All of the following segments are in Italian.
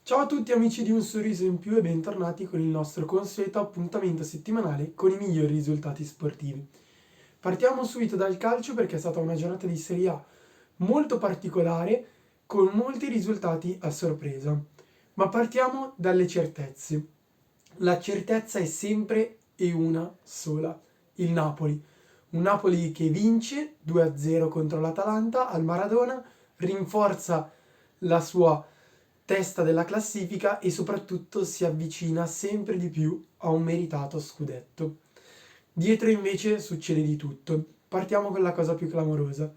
Ciao a tutti amici di Un Sorriso in Più e bentornati con il nostro consueto appuntamento settimanale con i migliori risultati sportivi. Partiamo subito dal calcio perché è stata una giornata di Serie A molto particolare con molti risultati a sorpresa. Ma partiamo dalle certezze. La certezza è sempre e una sola, il Napoli. Un Napoli che vince 2-0 contro l'Atalanta al Maradona, rinforza la sua testa della classifica e soprattutto si avvicina sempre di più a un meritato scudetto. Dietro invece succede di tutto. Partiamo con la cosa più clamorosa.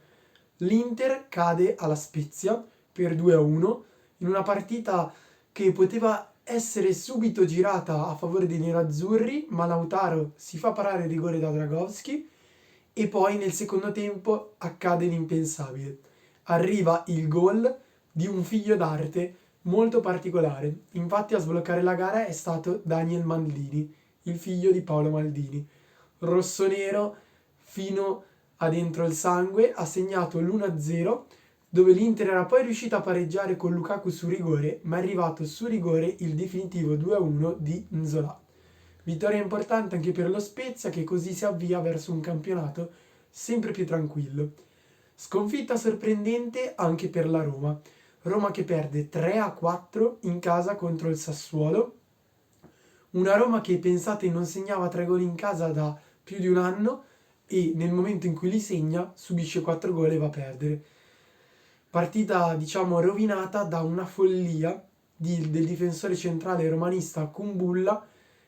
L'Inter cade alla Spezia per 2-1 in una partita che poteva essere subito girata a favore dei nerazzurri, ma Lautaro si fa parare il rigore da Dragowski e poi nel secondo tempo accade l'impensabile. Arriva il gol di un figlio d'arte molto particolare. Infatti a sbloccare la gara è stato Daniel Maldini, il figlio di Paolo Maldini. Rossonero fino a dentro il sangue, ha segnato l'1-0 dove l'Inter era poi riuscita a pareggiare con Lukaku su rigore, ma è arrivato su rigore il definitivo 2-1 di Nzola. Vittoria importante anche per lo Spezia che così si avvia verso un campionato sempre più tranquillo. Sconfitta sorprendente anche per la Roma. Roma che perde 3-4 in casa contro il Sassuolo. Una Roma che pensate non segnava 3 gol in casa da più di un anno e nel momento in cui li segna subisce 4 gol e va a perdere. Partita diciamo rovinata da una follia del difensore centrale romanista Kumbulla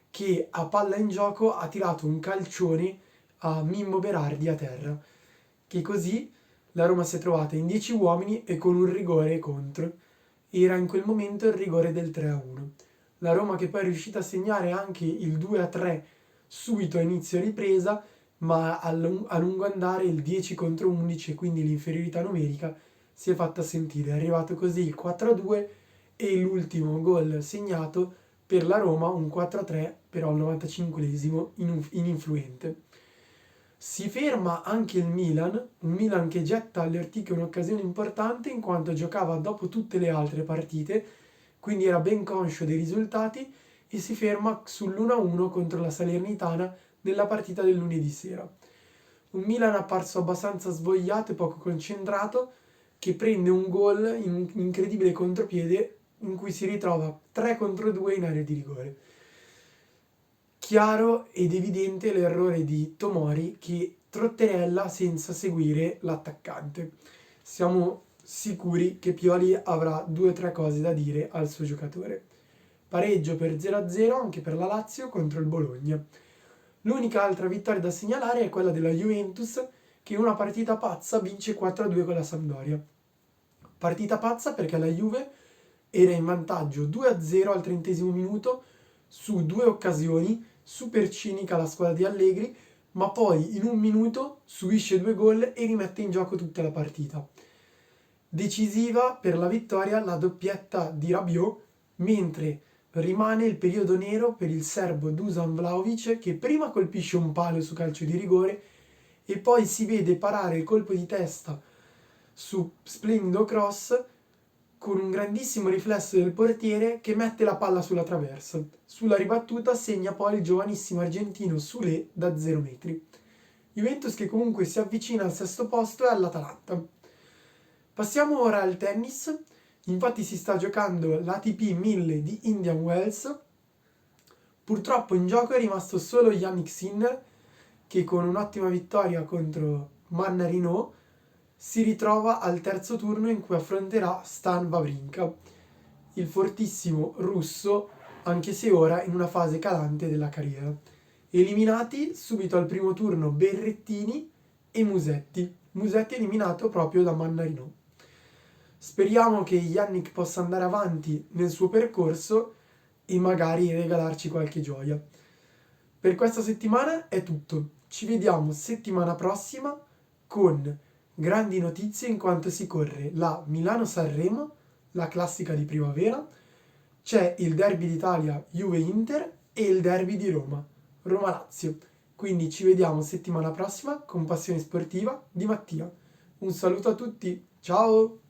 che a palla in gioco ha tirato un calcione a Mimmo Berardi a terra, che così la Roma si è trovata in 10 uomini e con un rigore contro. Era in quel momento il rigore del 3-1. La Roma che poi è riuscita a segnare anche il 2-3 subito a inizio ripresa, ma a lungo andare il 10 contro 11, quindi l'inferiorità numerica, si è fatta sentire. È arrivato così il 4-2 e l'ultimo gol segnato per la Roma, un 4-3 però al 95esimo ininfluente. Si ferma anche il Milan, un Milan che getta alle ortiche un'occasione importante in quanto giocava dopo tutte le altre partite, quindi era ben conscio dei risultati e si ferma sull'1-1 contro la Salernitana nella partita del lunedì sera. Un Milan apparso abbastanza svogliato e poco concentrato che prende un gol in un incredibile contropiede in cui si ritrova 3 contro 2 in area di rigore. Chiaro ed evidente l'errore di Tomori che trotterella senza seguire l'attaccante. Siamo sicuri che Pioli avrà 2 o 3 cose da dire al suo giocatore. Pareggio per 0-0 anche per la Lazio contro il Bologna. L'unica altra vittoria da segnalare è quella della Juventus che in una partita pazza vince 4-2 con la Sampdoria. Partita pazza perché la Juve era in vantaggio 2-0 al 30° minuto su 2 occasioni, super cinica la squadra di Allegri, ma poi in un minuto subisce 2 gol e rimette in gioco tutta la partita. Decisiva per la vittoria la doppietta di Rabiot, mentre rimane il periodo nero per il serbo Dusan Vlahovic che prima colpisce un palo su calcio di rigore e poi si vede parare il colpo di testa su splendido cross con un grandissimo riflesso del portiere che mette la palla sulla traversa. Sulla ribattuta segna poi il giovanissimo argentino Sule da 0 metri. Juventus che comunque si avvicina al sesto posto e all'Atalanta. Passiamo ora al tennis. Infatti si sta giocando l'ATP 1000 di Indian Wells. Purtroppo in gioco è rimasto solo Yannick Sinner che con un'ottima vittoria contro Mannarino si ritrova al terzo turno in cui affronterà Stan Wawrinka, il fortissimo russo, anche se ora in una fase calante della carriera. Eliminati subito al primo turno Berrettini e Musetti. Musetti eliminato proprio da Mannarino. Speriamo che Yannick possa andare avanti nel suo percorso e magari regalarci qualche gioia. Per questa settimana è tutto. Ci vediamo settimana prossima con grandi notizie in quanto si corre la Milano-Sanremo, la classica di primavera, c'è il derby d'Italia Juve-Inter e il derby di Roma, Roma-Lazio. Quindi ci vediamo settimana prossima con Passione Sportiva di Mattia. Un saluto a tutti, ciao!